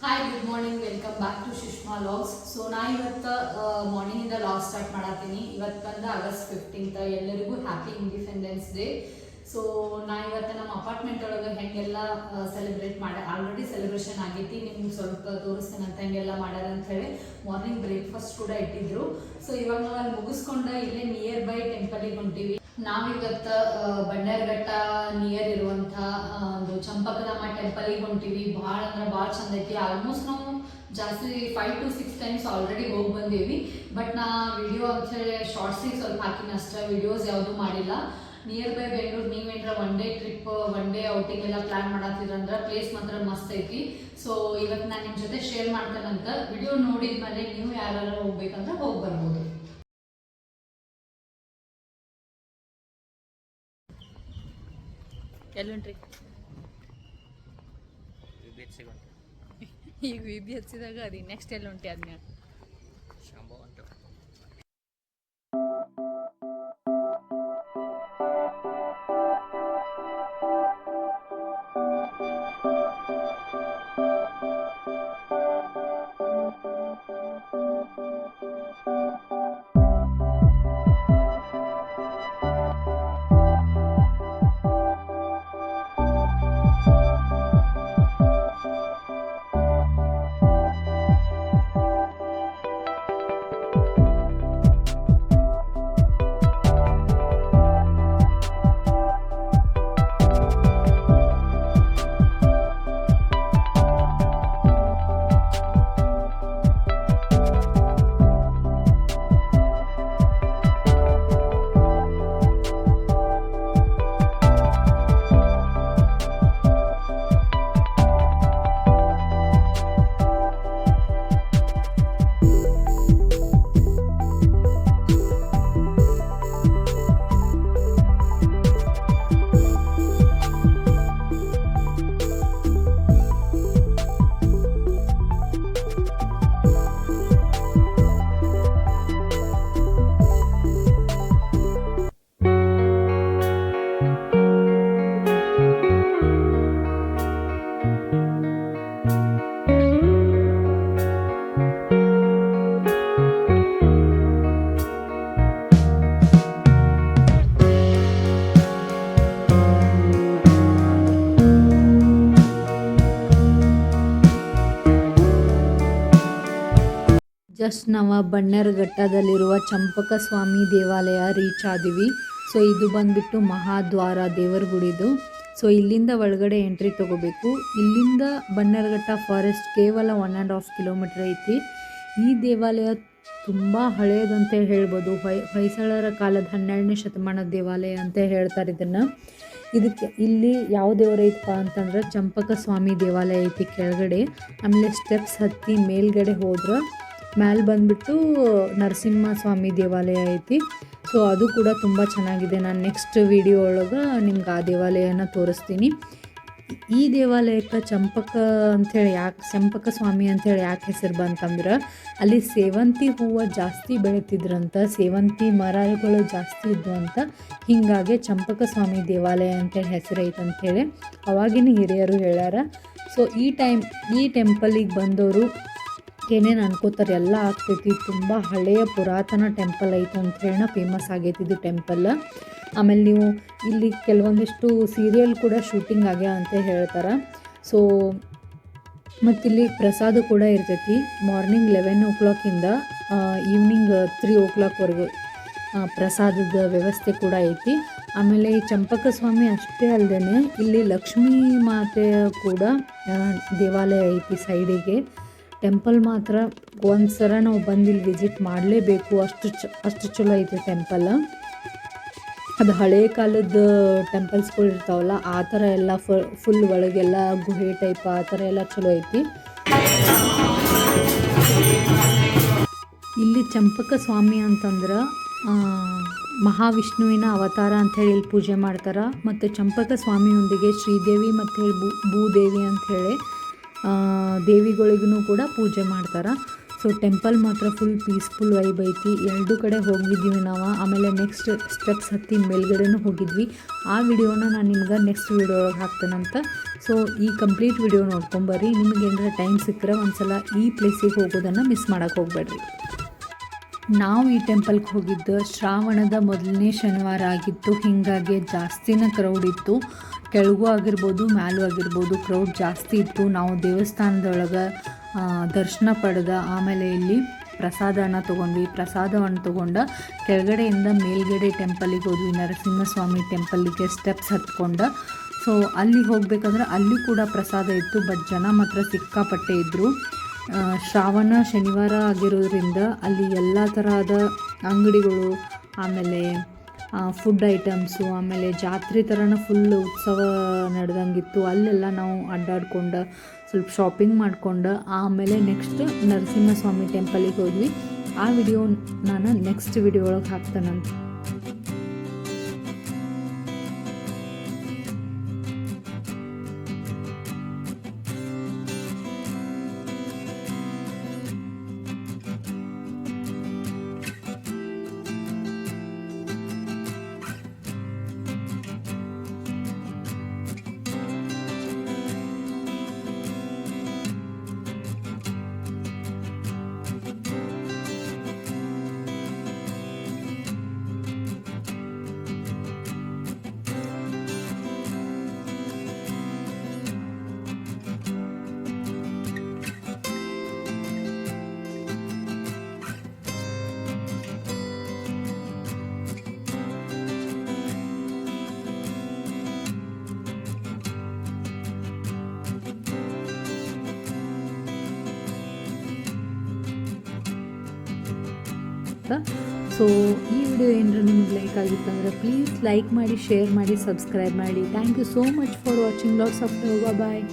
Hi good morning welcome back to Sushma logs. So ನಾ ಇವತ್ತು ಮಾರ್ನಿಂಗಿಂದ log start ಮಾಡತ್ತೀನಿ. ಇವತ್ತು ಬಂದು August 15th. ಎಲ್ಲರಿಗೂ ಹ್ಯಾಪಿ ಇಂಡಿಪೆಂಡೆನ್ಸ್ ಡೇ. ಸೊ ನಾ ಇವತ್ತು ನಮ್ಮ ಅಪಾರ್ಟ್ಮೆಂಟ್ ಒಳಗೆ ಹೆಂಗೆಲ್ಲ ಸೆಲೆಬ್ರೇಟ್ ಆಲ್ರೆಡಿ ಸೆಲೆಬ್ರೇಷನ್ ಆಗೈತಿ, ನಿಮ್ಗೆ ಸ್ವಲ್ಪ ತೋರಿಸ್ತೇನೆ ಅಂತ ಹೆಂಗೆಲ್ಲ ಮಾಡ್ಯಾರ ಅಂತ ಹೇಳಿ ಮಾರ್ನಿಂಗ್ ಬ್ರೇಕ್ಫಾಸ್ಟ್ ಕೂಡ ಇಟ್ಟಿದ್ರು. ಸೊ ಇವಾಗ ನಾವು ಅಲ್ಲಿ ಮುಗಿಸ್ಕೊಂಡು ಇಲ್ಲೇ ನಿಯರ್ ಬೈ ಟೆಂಪಲಿಗೆ ಹೊಂಟಿವಿ. ನಾವಿವತ್ತು ಬನ್ನೇರಘಟ್ಟ ನಿಯರ್ ಇರುವಂಥ ಒಂದು ಚಂಪಕಧಾಮ ಟೆಂಪಲಿಗೆ ಹೊಂಟಿವಿ. ಭಾಳ ಅಂದ್ರೆ ಭಾಳ ಚಂದ ಐತಿ. ಆಲ್ಮೋಸ್ಟ್ ನಾವು ಜಾಸ್ತಿ 5 to 6 times ಆಲ್ರೆಡಿ ಹೋಗಿ ಬಂದೀವಿ. ಬಟ್ ನಾ ವಿಡಿಯೋ ಅಂಥೇಳಿ ಶಾರ್ಟ್ಸಿಗೆ ಸ್ವಲ್ಪ ಹಾಕಿನ ಅಷ್ಟೇ, ವಿಡಿಯೋಸ್ ಯಾವುದೂ ಮಾಡಿಲ್ಲ. ನಿಯರ್ ಬೈ ಬೆಂಗಳೂರು ನೀವೇನ್ರ one day trip, one day outing ಎಲ್ಲ ಪ್ಲಾನ್ ಮಾಡತ್ತಿದ್ರಂದ್ರೆ ಪ್ಲೇಸ್ ಮಾತ್ರ ಮಸ್ತ್ ಐತಿ. ಸೊ ಇವತ್ತು ನಾನು ನಿಮ್ಮ ಜೊತೆ ಶೇರ್ ಮಾಡ್ತೇನಂತ. ವಿಡಿಯೋ ನೋಡಿದ್ಮೇಲೆ ನೀವು ಯಾರು ಹೋಗ್ಬೇಕಂದ್ರೆ ಹೋಗಿ ಬರ್ಬೋದು. ಎಲ್ಲುಂಟ್ರಿ ಈಗ ವಿಬಿ ಹಚ್ಚಿದಾಗ ಅದಿ ನೆಕ್ಸ್ಟ್ ಎಲ್ಲ ಉಂಟೆ ಅದನ್ನ ಶಾಂಬೋ ಅಂತ ಜಸ್ಟ್ ನಾವು ಬನ್ನೇರಘಟ್ಟದಲ್ಲಿರುವ ಚಂಪಕ ಸ್ವಾಮಿ ದೇವಾಲಯ ರೀಚ್ ಆದಿವಿ. ಸೊ ಇದು ಬಂದ್ಬಿಟ್ಟು ಮಹಾದ್ವಾರ ದೇವರ ಗುಡಿದು. ಸೊ ಇಲ್ಲಿಂದ ಒಳಗಡೆ ಎಂಟ್ರಿ ತಗೋಬೇಕು. ಇಲ್ಲಿಂದ ಬನ್ನೇರಘಟ್ಟ ಫಾರೆಸ್ಟ್ ಕೇವಲ 1.5 ಕಿಲೋಮೀಟರ್ ಐತಿ. ಈ ದೇವಾಲಯ ತುಂಬ ಹಳೆಯದಂತ ಹೇಳ್ಬೋದು. ಹೊಯ್ಸಳರ ಕಾಲದ 12ನೇ ಶತಮಾನದ ದೇವಾಲಯ ಅಂತ ಹೇಳ್ತಾರೆ ಇದನ್ನು. ಇದಕ್ಕೆ ಇಲ್ಲಿ ಯಾವ ದೇವರು ಐತಪ್ಪ ಅಂತಂದ್ರೆ ಚಂಪಕ ಸ್ವಾಮಿ ದೇವಾಲಯ ಐತಿ ಕೆಳಗಡೆ. ಆಮೇಲೆ ಸ್ಟೆಪ್ಸ್ ಹತ್ತಿ ಮೇಲ್ಗಡೆ ಹೋದ್ರೆ ಮ್ಯಾಲೆ ಬಂದ್ಬಿಟ್ಟು ನರಸಿಂಹ ಸ್ವಾಮಿ ದೇವಾಲಯ ಐತಿ. ಸೊ ಅದು ಕೂಡ ತುಂಬ ಚೆನ್ನಾಗಿದೆ. ನಾನು ನೆಕ್ಸ್ಟ್ ವಿಡಿಯೋ ಒಳಗೆ ನಿಮ್ಗೆ ಆ ದೇವಾಲಯನ ತೋರಿಸ್ತೀನಿ. ಈ ದೇವಾಲಯಕ್ಕೆ ಚಂಪಕ ಸ್ವಾಮಿ ಅಂಥೇಳಿ ಯಾಕೆ ಹೆಸರು ಬಂತಂದ್ರೆ ಅಲ್ಲಿ ಸೇವಂತಿ ಹೂವು ಜಾಸ್ತಿ ಬೆಳೀತಿದ್ರಂತ, ಸೇವಂತಿ ಮರಗಳು ಜಾಸ್ತಿ ಇದ್ವು ಅಂತ. ಹೀಗಾಗಿ ಚಂಪಕ ಸ್ವಾಮಿ ದೇವಾಲಯ ಅಂತೇಳಿ ಹೆಸರು ಐತಂಥೇಳಿ ಅವಾಗಿನ ಹಿರಿಯರು ಹೇಳ್ಯಾರ. ಸೊ ಈ ಟೆಂಪಲಿಗೆ ಬಂದವರು ಏನೇನು ಅನ್ಕೋತಾರೆ ಎಲ್ಲ ಆಗ್ತೈತಿ. ತುಂಬ ಹಳೆಯ ಪುರಾತನ ಟೆಂಪಲ್ ಐತೆ ಅಂಥೇಳಿ ಫೇಮಸ್ ಆಗೈತಿ ಇದು ಟೆಂಪಲ್. ಆಮೇಲೆ ನೀವು ಇಲ್ಲಿ ಕೆಲವೊಂದಿಷ್ಟು ಸೀರಿಯಲ್ ಕೂಡ ಶೂಟಿಂಗ್ ಆಗ್ಯಾವ ಅಂತ ಹೇಳ್ತಾರೆ. ಸೊ ಮತ್ತಿಲ್ಲಿ ಪ್ರಸಾದ ಕೂಡ ಇರ್ತೈತಿ. ಮಾರ್ನಿಂಗ್ 11 o'clock ಈವ್ನಿಂಗ್ 3 o'clock ಪ್ರಸಾದದ ವ್ಯವಸ್ಥೆ ಕೂಡ ಐತಿ. ಆಮೇಲೆ ಈ ಚಂಪಕ ಸ್ವಾಮಿ ಅಷ್ಟೇ ಅಲ್ಲದೆ ಇಲ್ಲಿ ಲಕ್ಷ್ಮೀ ಮಾತೆ ಕೂಡ ದೇವಾಲಯ ಐತಿ ಸೈಡಿಗೆ. ಟೆಂಪಲ್ ಮಾತ್ರ ಒಂದ್ಸಲ ನಾವು ಬಂದಿಲ್ಲಿ ವಿಸಿಟ್ ಮಾಡಲೇಬೇಕು, ಅಷ್ಟು ಚಲೋ ಐತೆ ಟೆಂಪಲ್. ಅದು ಹಳೆ ಕಾಲದ ಟೆಂಪಲ್ಸ್ಗಳು ಇರ್ತಾವಲ್ಲ ಆ ಥರ ಎಲ್ಲ ಫುಲ್ ಒಳಗೆಲ್ಲ ಗುಹೆ ಟೈಪ್ ಆ ಥರ ಎಲ್ಲ ಚಲೋ ಐತಿ. ಇಲ್ಲಿ ಚಂಪಕ ಸ್ವಾಮಿ ಅಂತಂದ್ರೆ ಮಹಾವಿಷ್ಣುವಿನ ಅವತಾರ ಅಂಥೇಳಿ ಇಲ್ಲಿ ಪೂಜೆ ಮಾಡ್ತಾರೆ. ಮತ್ತು ಚಂಪಕ ಸ್ವಾಮಿಯೊಂದಿಗೆ ಶ್ರೀದೇವಿ ಮತ್ತು ಭೂದೇವಿ ಅಂಥೇಳಿ ದೇವಿಗಳಿಗೂ ಕೂಡ ಪೂಜೆ ಮಾಡ್ತಾರೆ. ಸೊ ಟೆಂಪಲ್ ಮಾತ್ರ ಫುಲ್ ಪೀಸ್ಫುಲ್ ವೈಬ್ ಐತಿ. ಎರಡು ಕಡೆ ಹೋಗಿದ್ದೀವಿ ನಾವು. ಆಮೇಲೆ ನೆಕ್ಸ್ಟ್ ಸ್ಟೆಪ್ಸ್ ಹತ್ತಿ ಮೇಲ್ಗಡೆನೂ ಹೋಗಿದ್ವಿ. ಆ ವಿಡಿಯೋನ ನಾನು ನಿಮ್ಗೆ ನೆಕ್ಸ್ಟ್ ವಿಡಿಯೋ ಒಳಗೆ ಹಾಕ್ತೇನಂತ. ಸೊ ಈ ಕಂಪ್ಲೀಟ್ ವಿಡಿಯೋ ನೋಡ್ಕೊಂಬರ್ರಿ. ನಿಮಗೆ ಏನಾರ ಟೈಮ್ ಸಿಕ್ಕರೆ ಒಂದ್ಸಲ ಈ ಪ್ಲೇಸಿಗೆ ಹೋಗೋದನ್ನು ಮಿಸ್ ಮಾಡೋಕ್ಕೆ ಹೋಗ್ಬೇಡ್ರಿ. ನಾವು ಈ ಟೆಂಪಲ್ಗೆ ಹೋಗಿದ್ದು ಶ್ರಾವಣದ ಮೊದಲನೇ ಶನಿವಾರ ಆಗಿತ್ತು. ಹೀಗಾಗಿ ಜಾಸ್ತಿನ ಕ್ರೌಡ್ ಇತ್ತು. ಕೆಳಗೂ ಆಗಿರ್ಬೋದು ಮ್ಯಾಲೂ ಆಗಿರ್ಬೋದು ಕ್ರೌಡ್ ಜಾಸ್ತಿ ಇತ್ತು. ನಾವು ದೇವಸ್ಥಾನದೊಳಗೆ ದರ್ಶನ ಪಡೆದ ಆಮೇಲೆ ಇಲ್ಲಿ ಪ್ರಸಾದನ ತೊಗೊಂಡ್ವಿ. ಪ್ರಸಾದವನ್ನು ತೊಗೊಂಡು ಕೆಳಗಡೆಯಿಂದ ಮೇಲ್ಗಡೆ ಟೆಂಪಲಿಗೆ ಹೋದ್ವಿ. ನರಸಿಂಹಸ್ವಾಮಿ ಟೆಂಪಲ್ಲಿಗೆ ಸ್ಟೆಪ್ಸ್ ಹತ್ಕೊಂಡು. ಸೊ ಅಲ್ಲಿ ಹೋಗಬೇಕಂದ್ರೆ ಅಲ್ಲಿ ಕೂಡ ಪ್ರಸಾದ ಇತ್ತು. ಬಟ್ ಜನ ಮಾತ್ರ ಸಿಕ್ಕಾಪಟ್ಟೆ ಇದ್ದರು. ಶ್ರಾವಣ ಶನಿವಾರ ಆಗಿರೋದ್ರಿಂದ ಅಲ್ಲಿ ಎಲ್ಲ ತರಹದ ಅಂಗಡಿಗಳು, ಆಮೇಲೆ ಫುಡ್ ಐಟಮ್ಸು, ಆಮೇಲೆ ಜಾತ್ರೆ ಥರನ ಫುಲ್ ಉತ್ಸವ ನಡೆದಂಗಿತ್ತು. ಅಲ್ಲೆಲ್ಲ ನಾವು ಅಡ್ಡಾಡ್ಕೊಂಡು ಸ್ವಲ್ಪ ಶಾಪಿಂಗ್ ಮಾಡ್ಕೊಂಡು ಆಮೇಲೆ ನೆಕ್ಸ್ಟ್ ನರಸಿಂಹಸ್ವಾಮಿ ಟೆಂಪಲಿಗೆ ಹೋದ್ವಿ. ಆ ವಿಡಿಯೋ ನಾನು ನೆಕ್ಸ್ಟ್ ವಿಡಿಯೋ ಒಳಗೆ ಹಾಕ್ತಾನಂತ. ಸೊ ಈ ವಿಡಿಯೋ ಏನಾರ ನಿಮಗೆ ಲೈಕ್ ಆಗಿತ್ತು ಅಂದರೆ ಪ್ಲೀಸ್ ಲೈಕ್ ಮಾಡಿ, ಶೇರ್ ಮಾಡಿ, ಸಬ್ಸ್ಕ್ರೈಬ್ ಮಾಡಿ. Thank you so much for watching. Lots of love. Bye.